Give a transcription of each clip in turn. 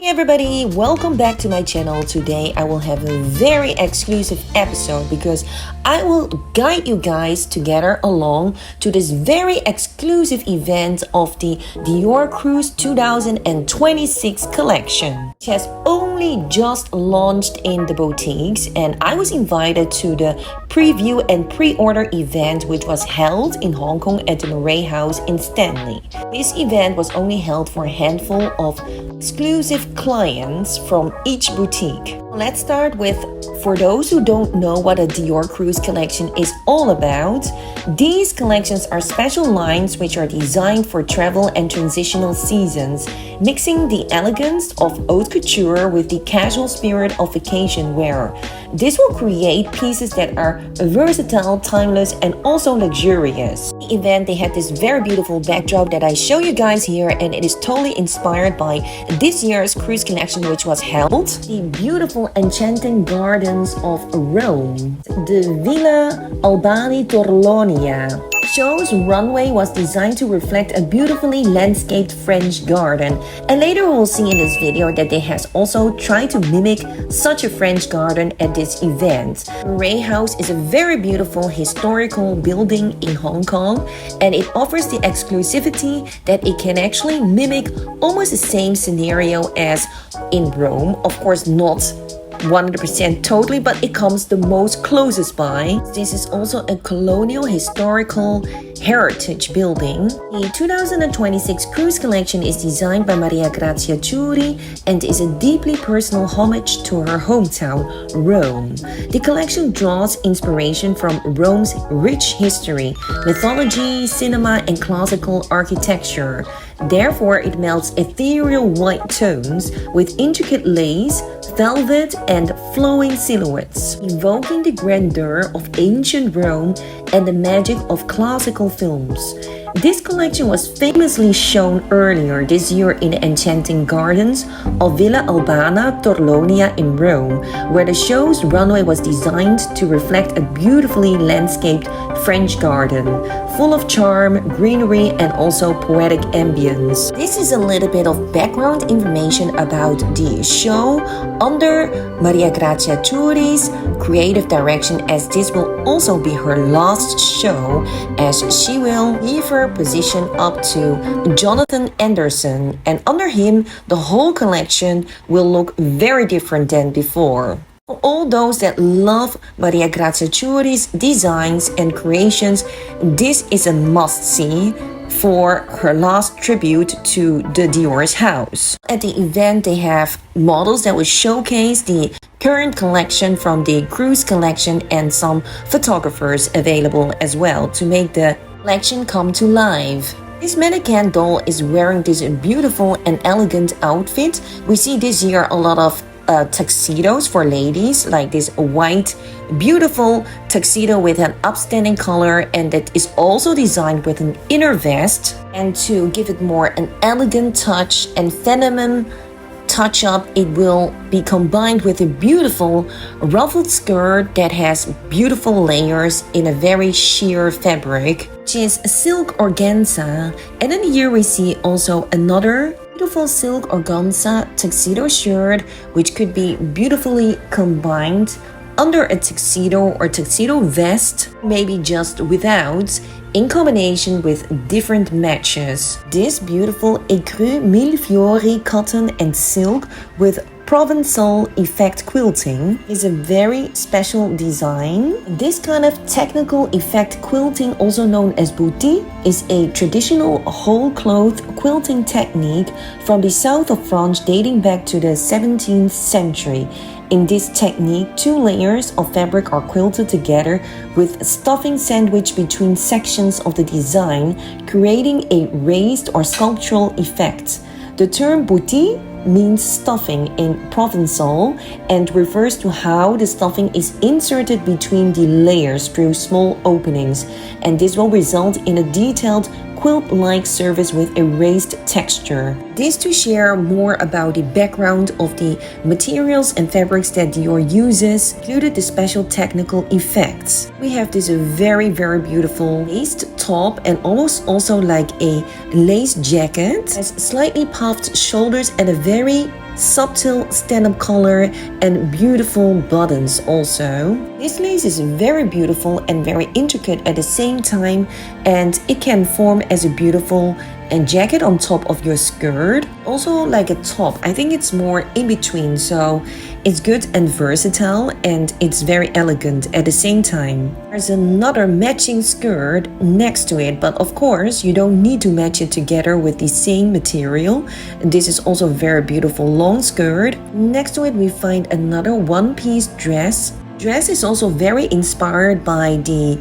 Hey everybody, welcome back to my channel. Today I will have a very exclusive episode because I will guide you guys together along to this very exclusive event of the Dior Cruise 2026 collection, which has only just launched in the boutiques, and I was invited to the preview and pre-order event which was held in Hong Kong at the Runway House in Stanley. This event was only held for a handful of exclusive clients from each boutique. Let's start with, for those who don't know what a Dior Cruise collection is all about, these collections are special lines which are designed for travel and transitional seasons, mixing the elegance of haute couture with the casual spirit of vacation wear. This will create pieces that are versatile, timeless, and also luxurious. The event, they had this very beautiful backdrop that I show you guys here, and it is totally inspired by this year's cruise collection which was held. The beautiful enchanting gardens of Rome, the Villa Albani Torlonia. Show's runway was designed to reflect a beautifully landscaped French garden, and later we'll see in this video that they has also tried to mimic such a French garden at this event. Runway House is a very beautiful historical building in Hong Kong, and it offers the exclusivity that it can actually mimic almost the same scenario as in Rome. Of course, not 100% totally, but it comes the most closest by. This is also a colonial historical heritage building. The 2026 cruise collection is designed by Maria Grazia Chiuri and is a deeply personal homage to her hometown, Rome. The collection draws inspiration from Rome's rich history, mythology, cinema, and classical architecture. Therefore, it melts ethereal white tones with intricate lace, velvet, and flowing silhouettes, evoking the grandeur of ancient Rome and the magic of classical films. This collection was famously shown earlier this year in the enchanting gardens of Villa Albana Torlonia in Rome, where the show's runway was designed to reflect a beautifully landscaped French garden, full of charm, greenery, and also poetic ambience. This is a little bit of background information about the show under Maria Grazia Chiuri's creative direction, as this will also be her last show, as she will leave her position up to Jonathan Anderson, and under him the whole collection will look very different than before. For all those that love Maria Grazia Chiuri's designs and creations, this is a must-see for her last tribute to the Dior's house. At the event, they have models that will showcase the current collection from the cruise collection and some photographers available as well to make the collection come to life. This mannequin doll is wearing this beautiful and elegant outfit. We see this year a lot of tuxedos for ladies, like this white beautiful tuxedo with an upstanding color, and that is also designed with an inner vest, and to give it more an elegant touch and feminine touch up, it will be combined with a beautiful ruffled skirt that has beautiful layers in a very sheer fabric, which is silk organza. And then here we see also another beautiful silk organza tuxedo shirt, which could be beautifully combined under a tuxedo or tuxedo vest, maybe just without, in combination with different matches. This beautiful écru mille fiori cotton and silk with Provençal effect quilting is a very special design. This kind of technical effect quilting, also known as boutique, is a traditional whole cloth quilting technique from the south of France dating back to the 17th century. In this technique, two layers of fabric are quilted together with stuffing sandwiched between sections of the design, creating a raised or sculptural effect. The term boutique means stuffing in Provençal and refers to how the stuffing is inserted between the layers through small openings, and this will result in a detailed quilt-like surface with a raised texture. This to share more about the background of the materials and fabrics that Dior uses, included the special technical effects. We have this very beautiful laced top and almost also like a lace jacket, has slightly puffed shoulders and a very subtle stand-up collar, and beautiful buttons also. This lace is very beautiful and very intricate at the same time, and it can form as a beautiful jacket on top of your skirt. Also like a top. I think it's more in between, so it's good and versatile, and it's very elegant at the same time. There's another matching skirt next to it, but of course you don't need to match it together with the same material. This is also a very beautiful long skirt. Next to it we find another one-piece dress. Dress is also very inspired by the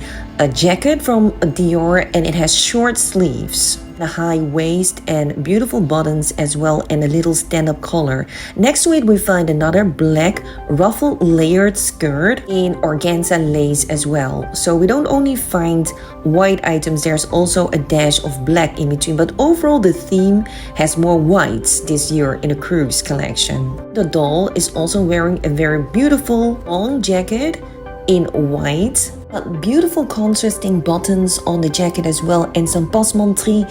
jacket from Dior, and it has short sleeves, a high waist and beautiful buttons as well, and a little stand-up collar. Next to it we find another black ruffle layered skirt in organza lace as well. So we don't only find white items, there's also a dash of black in between, but overall the theme has more whites this year in the Cruise collection. The doll is also wearing a very beautiful long jacket in white, but beautiful contrasting buttons on the jacket as well, and some passementerie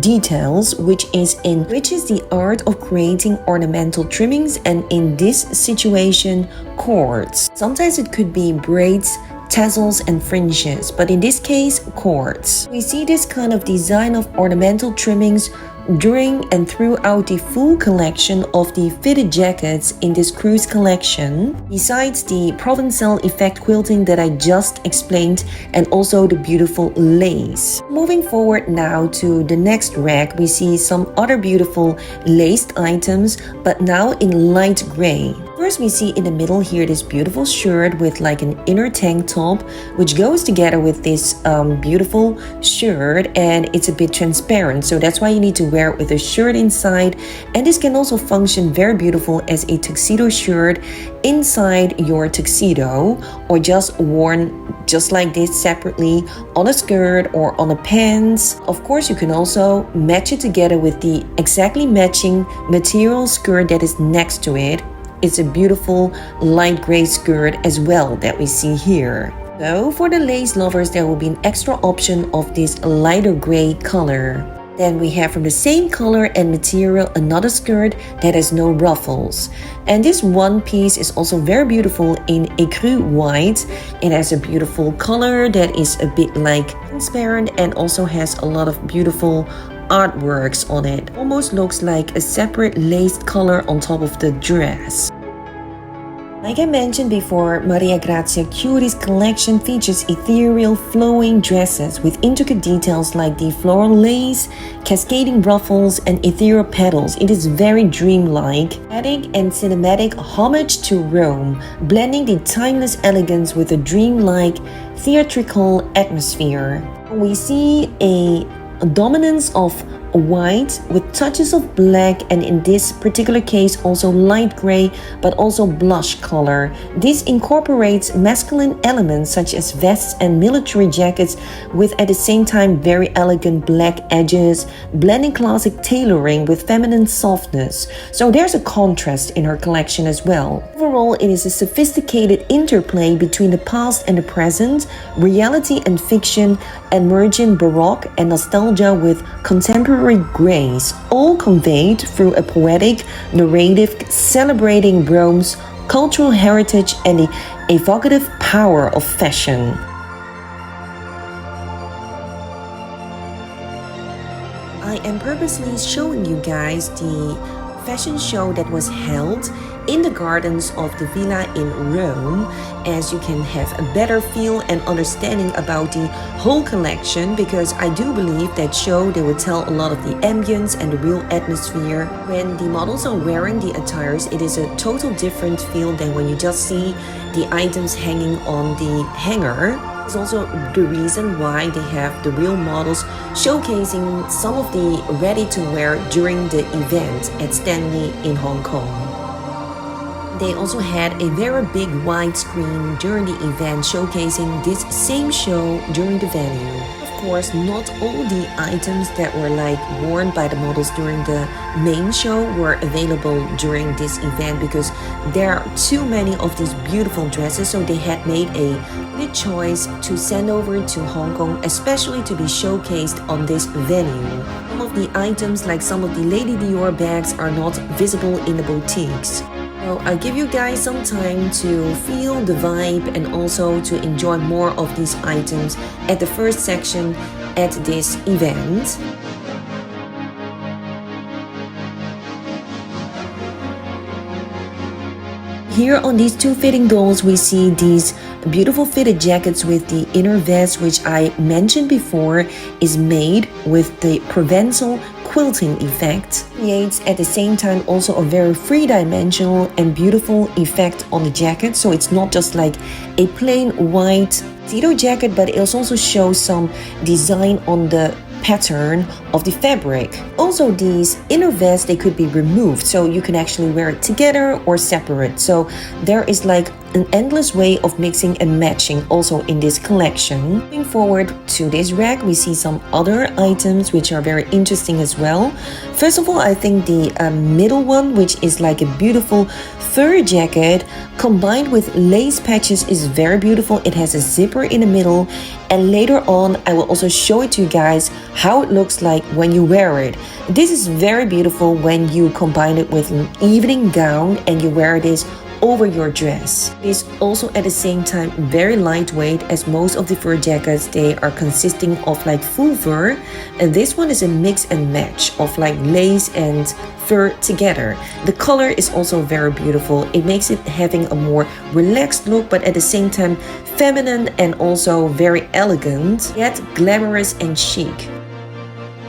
details, which is the art of creating ornamental trimmings, and in this situation cords. Sometimes it could be braids, tassels and fringes, but in this case cords. We see this kind of design of ornamental trimmings during and throughout the full collection of the fitted jackets in this Cruise collection, besides the Provençal effect quilting that I just explained, and also the beautiful lace. Moving forward now to the next rack, we see some other beautiful laced items, but now in light gray. First we see in the middle here this beautiful shirt with like an inner tank top, which goes together with this beautiful shirt, and it's a bit transparent, so that's why you need to wear it with a shirt inside. And this can also function very beautiful as a tuxedo shirt inside your tuxedo, or just worn just like this separately on a skirt or on a pants. Of course you can also match it together with the exactly matching material skirt that is next to it. It's a beautiful light gray skirt as well that we see here. So for the lace lovers, there will be an extra option of this lighter gray color. Then we have from the same color and material another skirt that has no ruffles. And this one piece is also very beautiful in ecru white. It has a beautiful color that is a bit like transparent, and also has a lot of beautiful artworks on it. Almost looks like a separate laced color on top of the dress. Like I mentioned before, Maria Grazia Curie's collection features ethereal flowing dresses with intricate details like the floral lace, cascading ruffles and ethereal petals. It is very dreamlike, adding and cinematic homage to Rome, blending the timeless elegance with a dreamlike theatrical atmosphere. We see a dominance of white with touches of black, and in this particular case also light gray, but also blush color. This incorporates masculine elements such as vests and military jackets with at the same time very elegant black edges, blending classic tailoring with feminine softness. So there's a contrast in her collection as well. Overall, it is a sophisticated interplay between the past and the present, reality and fiction, emergent baroque and nostalgia with contemporary grace, all conveyed through a poetic narrative celebrating Rome's cultural heritage and the evocative power of fashion. I am purposely showing you guys the fashion show that was held in the gardens of the villa in Rome, as you can have a better feel and understanding about the whole collection, because I do believe that show they will tell a lot of the ambience and the real atmosphere. When the models are wearing the attires, it is a total different feel than when you just see the items hanging on the hanger. It's also the reason why they have the real models showcasing some of the ready-to-wear during the event at Stanley in Hong Kong. They also had a very big widescreen during the event showcasing this same show during the venue. Of Of course, not all the items that were like worn by the models during the main show were available during this event because there are too many of these beautiful dresses, so they had made a good choice to send over to Hong Kong, especially to be showcased on this venue. Some of the items, like some of the Lady Dior bags, are not visible in the boutiques. So I give you guys some time to feel the vibe and also to enjoy more of these items at the first section at this event. Here on these two fitting dolls, we see these beautiful fitted jackets with the inner vest, which I mentioned before is made with the Provençal quilting effect. Creates at the same time also a very three-dimensional and beautiful effect on the jacket. So it's not just like a plain white tuxedo jacket, but it also shows some design on the pattern of the fabric. Also, these inner vests, they could be removed, so you can actually wear it together or separate. So there is like an endless way of mixing and matching also in this collection. Moving forward to this rack, we see some other items which are very interesting as well. First of all, I think the middle one, which is like a beautiful fur jacket combined with lace patches, is very beautiful. It has a zipper in the middle, and later on I will also show it to you guys how it looks like when you wear it. This is very beautiful when you combine it with an evening gown and you wear this over your dress. It is also at the same time very lightweight, as most of the fur jackets, they are consisting of like full fur, and this one is a mix and match of like lace and fur together. The color is also very beautiful. It makes it having a more relaxed look, but at the same time feminine and also very elegant, yet glamorous and chic.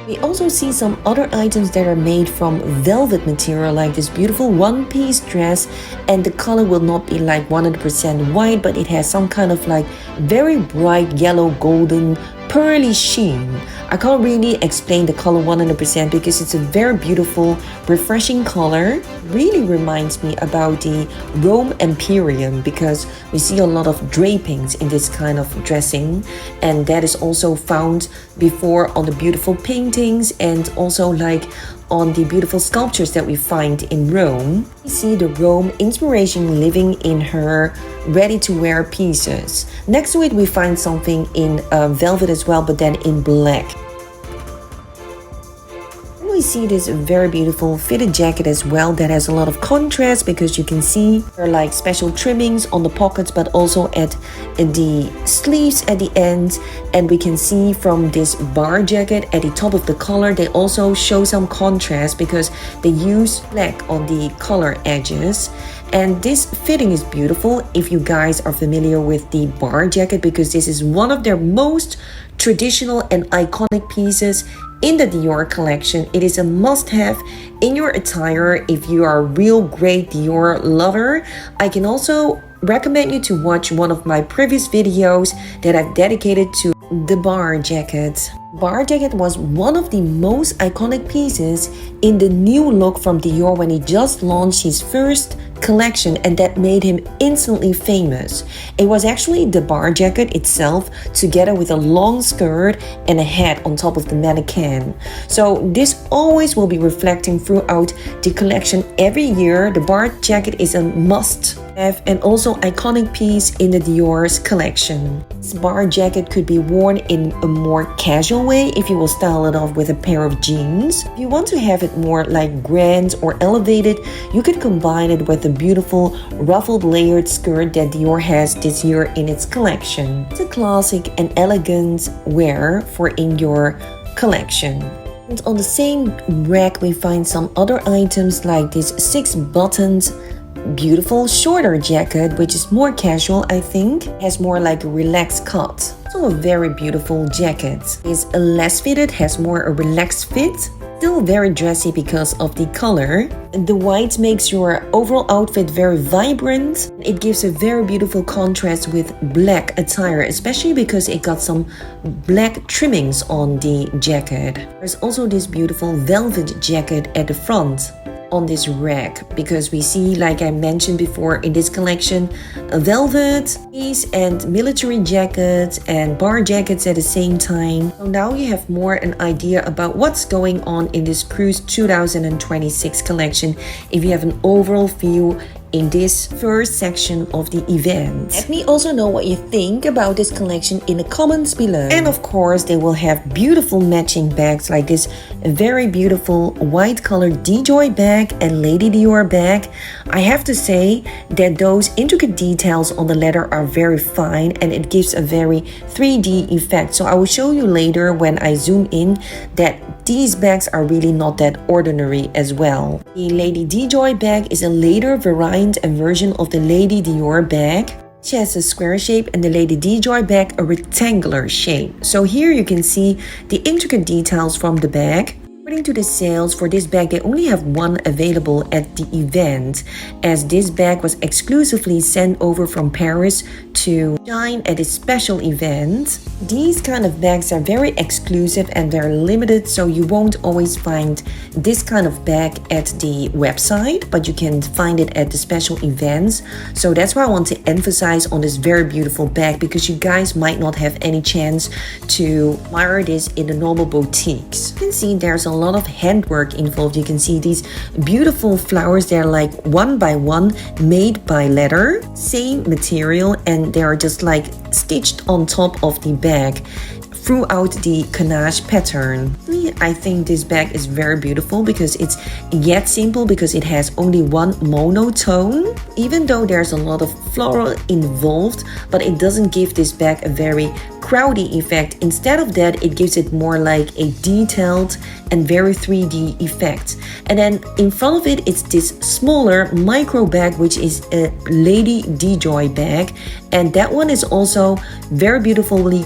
We also see some other items that are made from velvet material, like this beautiful one-piece dress, and the color will not be like 100% white, but it has some kind of like very bright yellow golden pearly sheen. I can't really explain the color 100% because it's a very beautiful, refreshing color. Really reminds me about the Rome Imperium because we see a lot of drapings in this kind of dressing, and that is also found before on the beautiful paintings and also like on the beautiful sculptures that we find in Rome. We see the Rome inspiration living in her ready-to-wear pieces. Next to it, we find something in velvet as well, but then in black. We see this very beautiful fitted jacket as well that has a lot of contrast because you can see there are like special trimmings on the pockets, but also at the sleeves at the end. And we can see from this bar jacket at the top of the collar, they also show some contrast because they use black on the collar edges. And this fitting is beautiful if you guys are familiar with the bar jacket, because this is one of their most traditional and iconic pieces in the Dior collection. It is a must-have in your attire if you are a real great Dior lover. I can also recommend you to watch one of my previous videos that I've dedicated to the bar jacket. Bar jacket was one of the most iconic pieces in the new look from Dior when he just launched his first collection, and that made him instantly famous. It was actually the bar jacket itself together with a long skirt and a hat on top of the mannequin. So this always will be reflecting throughout the collection every year. The bar jacket is a must have and also iconic piece in the Dior's collection. This bar jacket could be worn in a more casual way if you will style it off with a pair of jeans. If you want to have it more like grand or elevated, you could combine it with a beautiful ruffled layered skirt that Dior has this year in its collection. It's a classic and elegant wear for in your collection. And on the same rack we find some other items like this 6-buttoned beautiful shorter jacket, which is more casual. I think it has more like a relaxed cut. Also a very beautiful jacket. It's less fitted, has more a relaxed fit, still very dressy because of the color. The white makes your overall outfit very vibrant. It gives a very beautiful contrast with black attire, especially because it got some black trimmings on the jacket. There's also this beautiful velvet jacket at the front. on this rack, because we see, like I mentioned before in this collection, velvet and military jackets and bar jackets at the same time. So now you have more an idea about what's going on in this Cruise 2026 collection if you have an overall view in this first section of the event. Let me also know what you think about this collection in the comments below. And of course, they will have beautiful matching bags like this very beautiful white colored Dior bag and Lady Dior bag. I have to say that those intricate details on the leather are very fine and it gives a very 3D effect. So I will show you later when I zoom in that these bags are really not that ordinary as well. The Lady Dior bag is a later variant and version of the Lady Dior bag. She has a square shape and the Lady Dior bag a rectangular shape. So here you can see the intricate details from the bag. According to the sales for this bag, they only have one available at the event, as this bag was exclusively sent over from Paris to shine at a special event. These kind of bags are very exclusive and they're limited, so you won't always find this kind of bag at the website, but you can find it at the special events. So that's why I want to emphasize on this very beautiful bag, because you guys might not have any chance to admire this in the normal boutiques. You can see there's a lot of handwork involved. You can see these beautiful flowers. They're like one by one made by leather, same material, and they are just like stitched on top of the bag throughout the ganache pattern. I think this bag is very beautiful because it's yet simple, because it has only one monotone, even though there's a lot of floral involved, but it doesn't give this bag a very crowdy effect. Instead of that, it gives it more like a detailed and very 3D effect. And then in front of it, it's this smaller micro bag, which is a Lady Dior bag, and that one is also very beautifully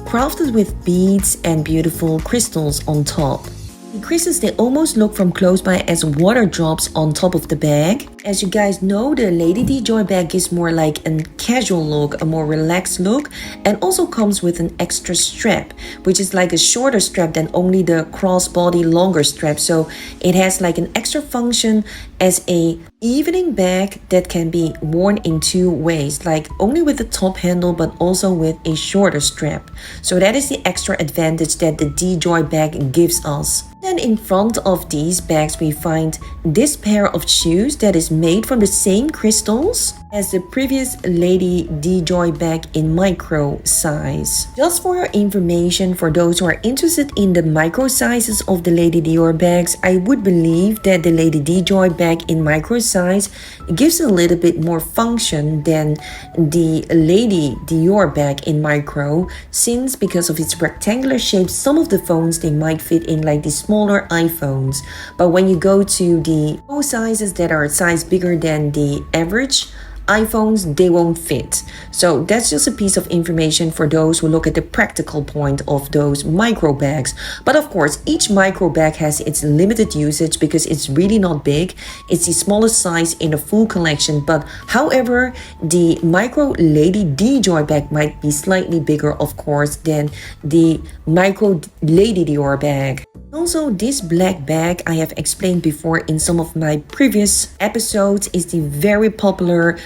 crafted with beads and beautiful crystals on top. The crystals, they almost look from close by as water drops on top of the bag. As you guys know, the Lady Dior bag gives more like a casual look, a more relaxed look, and also comes with an extra strap, which is like a shorter strap than only the crossbody longer strap. So it has like an extra function as a evening bag that can be worn in two ways, like only with the top handle but also with a shorter strap. So that is the extra advantage that the Dior bag gives us. Then in front of these bags we find this pair of shoes that is made from the same crystals as the previous Lady Dior bag in micro size. Just for your information, for those who are interested in the micro sizes of the Lady Dior bags, I would believe that the Lady Dior bag in micro size gives a little bit more function than the Lady Dior bag in micro, since because of its rectangular shape, some of the phones they might fit in like the smaller iPhones. But when you go to the full sizes that are a size bigger than the average iPhones, they won't fit. So that's just a piece of information for those who look at the practical point of those micro bags. But of course, each micro bag has its limited usage because it's really not big. It's the smallest size in a full collection. But however, the micro Lady Dior bag might be slightly bigger, of course, than the micro Lady Dior bag. Also, this black bag I have explained before in some of my previous episodes is the very popular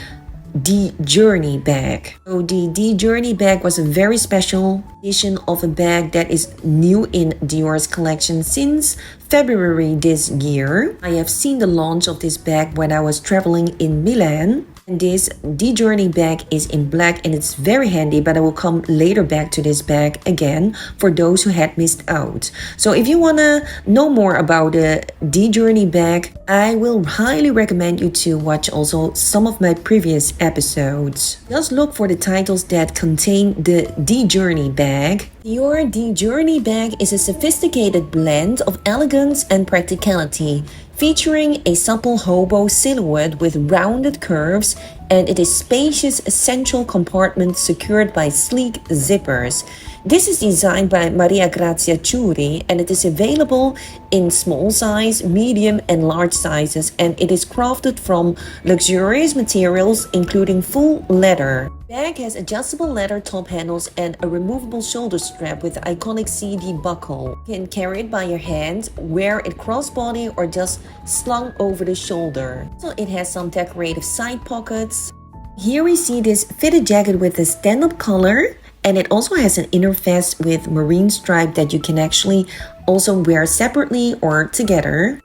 D-Journey bag. So the D-Journey bag was a very special edition of a bag that is new in Dior's collection since February this year. I have seen the launch of this bag when I was traveling in Milan. And this D-Journey bag is in black and it's very handy, but I will come later back to this bag again for those who had missed out. So if you want to know more about the D-Journey bag, I will highly recommend you to watch also some of my previous episodes. Just look for the titles that contain the D-Journey bag. Your D-Journey bag is a sophisticated blend of elegance and practicality, featuring a supple hobo silhouette with rounded curves, and it is spacious central compartment secured by sleek zippers. This is designed by Maria Grazia Ciuri and it is available in small size, medium and large sizes, and it is crafted from luxurious materials including full leather. Bag has adjustable leather top handles and a removable shoulder strap with the iconic CD buckle. You can carry it by your hand, wear it crossbody or just slung over the shoulder. So it has some decorative side pockets. Here we see this fitted jacket with a stand-up collar, and it also has an inner vest with marine stripe that you can actually also wear separately or together.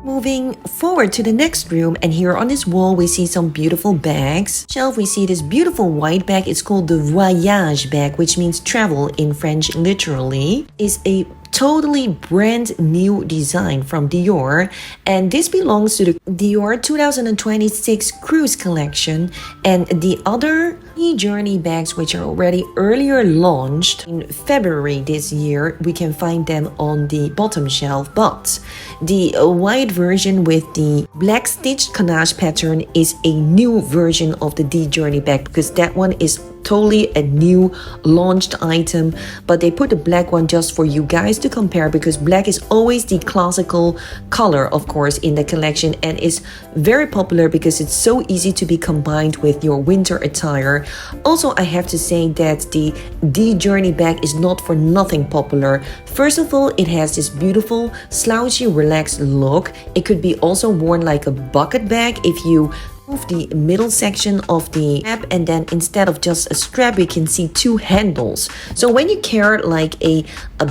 Moving forward to the next room, and here on this wall we see some beautiful bags. Shelf, we see this beautiful white bag. It's called the voyage bag, which means travel in French literally. Is a totally brand new design from Dior, and this belongs to the Dior 2026 Cruise collection. And the other journey bags, which are already earlier launched in February this year, we can find them on the bottom shelf, but the white version with the black stitched ganache pattern is a new version of the D journey bag, because that one is totally a new launched item, but they put the black one just for you guys to compare, because black is always the classical color, of course, in the collection, and is very popular because it's so easy to be combined with your winter attire. Also, I have to say that the D journey bag is not for nothing popular. First of all, it has this beautiful slouchy relaxed look. It could be also worn like a bucket bag if you move the middle section of the strap, and then instead of just a strap you can see two handles. So when you carry it like a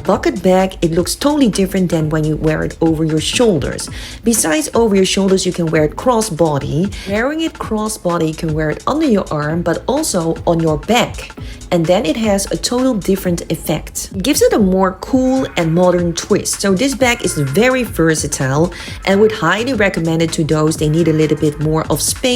bucket bag, it looks totally different than when you wear it over your shoulders. Besides over your shoulders, you can wear it crossbody. Wearing it crossbody, you can wear it under your arm but also on your back, and then it has a total different effect. It gives it a more cool and modern twist. So this bag is very versatile and would highly recommend it to those they need a little bit more of space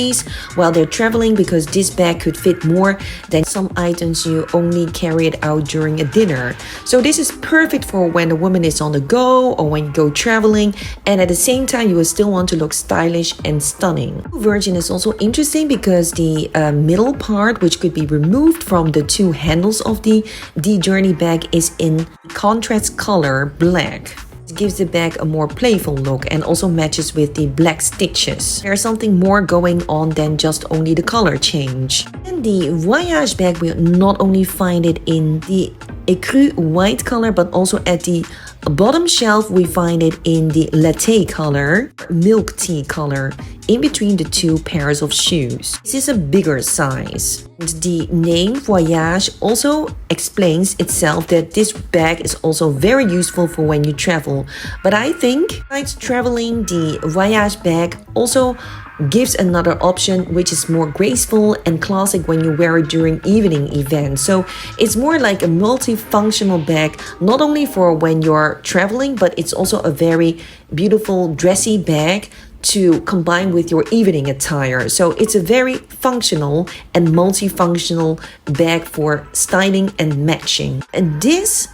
while they're traveling, because this bag could fit more than some items you only carry it out during a dinner. So this is perfect for when a woman is on the go or when you go traveling, and at the same time you will still want to look stylish and stunning. The version is also interesting because the middle part, which could be removed from the two handles of the D journey bag, is in contrast color black. Gives the bag a more playful look and also matches with the black stitches. There's something more going on than just only the color change. And the voyage bag, will not only find it in the ecru white color, but also at the bottom shelf we find it in the latte color, milk tea color, in between the two pairs of shoes. This is a bigger size. The name Voyage also explains itself that this bag is also very useful for when you travel. But I think besides traveling, the Voyage bag also gives another option which is more graceful and classic when you wear it during evening events. So it's more like a multifunctional bag, not only for when you're traveling, but it's also a very beautiful dressy bag to combine with your evening attire. So it's a very functional and multifunctional bag for styling and matching. And this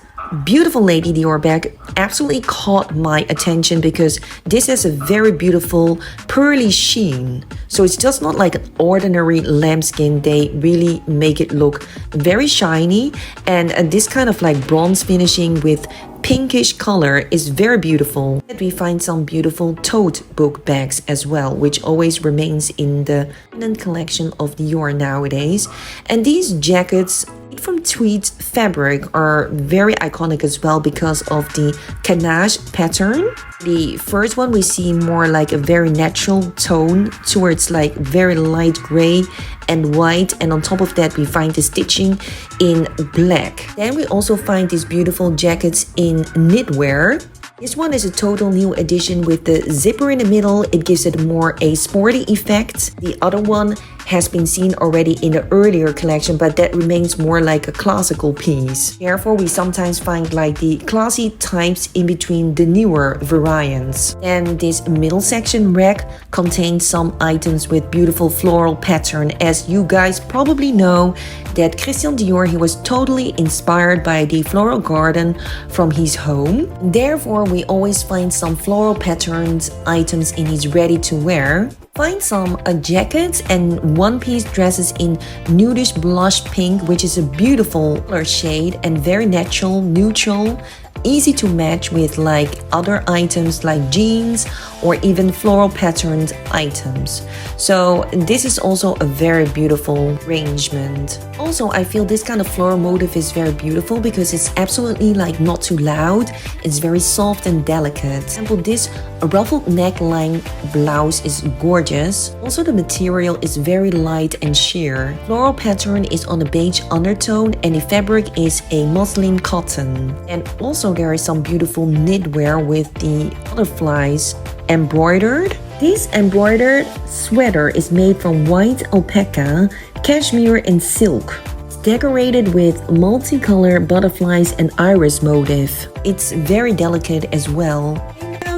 beautiful lady Dior bag absolutely caught my attention because this has a very beautiful pearly sheen. So it's just not like an ordinary lambskin. They really make it look very shiny, and this kind of like bronze finishing with pinkish color is very beautiful. We find some beautiful tote book bags as well, which always remains in the collection of Dior nowadays. And these jackets from tweed fabric are very iconic as well because of the ganache pattern. The first one we see more like a very natural tone towards like very light gray and white, and on top of that we find the stitching in black. Then we also find these beautiful jackets in knitwear. This one is a total new addition with the zipper in the middle. It gives it more a sporty effect. The other one has been seen already in the earlier collection, but that remains more like a classical piece. Therefore, we sometimes find like the classy types in between the newer variants. And this middle section rack contains some items with beautiful floral pattern. As you guys probably know, that Christian Dior, he was totally inspired by the floral garden from his home. Therefore, we always find some floral patterns items in his ready-to-wear. Find some jackets and one-piece dresses in nudish blush pink, which is a beautiful color shade and very natural, neutral, easy to match with like other items like jeans or even floral patterned items. So this is also a very beautiful arrangement. Also, I feel this kind of floral motif is very beautiful because it's absolutely like not too loud. It's very soft and delicate. For example, this ruffled neckline blouse is gorgeous. Also, the material is very light and sheer. Floral pattern is on a beige undertone and the fabric is a muslin cotton. And also there is some beautiful knitwear with the butterflies embroidered. This embroidered sweater is made from white alpaca, cashmere and silk. It's decorated with multicolored butterflies and iris motif. It's very delicate as well.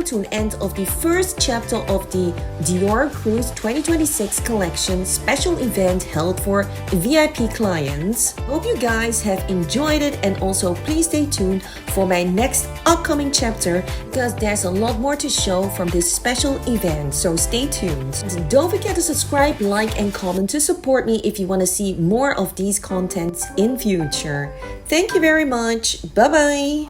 To an end of the first chapter of the Dior Cruise 2026 collection special event held for VIP clients. Hope you guys have enjoyed it, and also please stay tuned for my next upcoming chapter because there's a lot more to show from this special event, so stay tuned. And don't forget to subscribe, like and comment to support me if you want to see more of these contents in future. Thank you very much. Bye bye.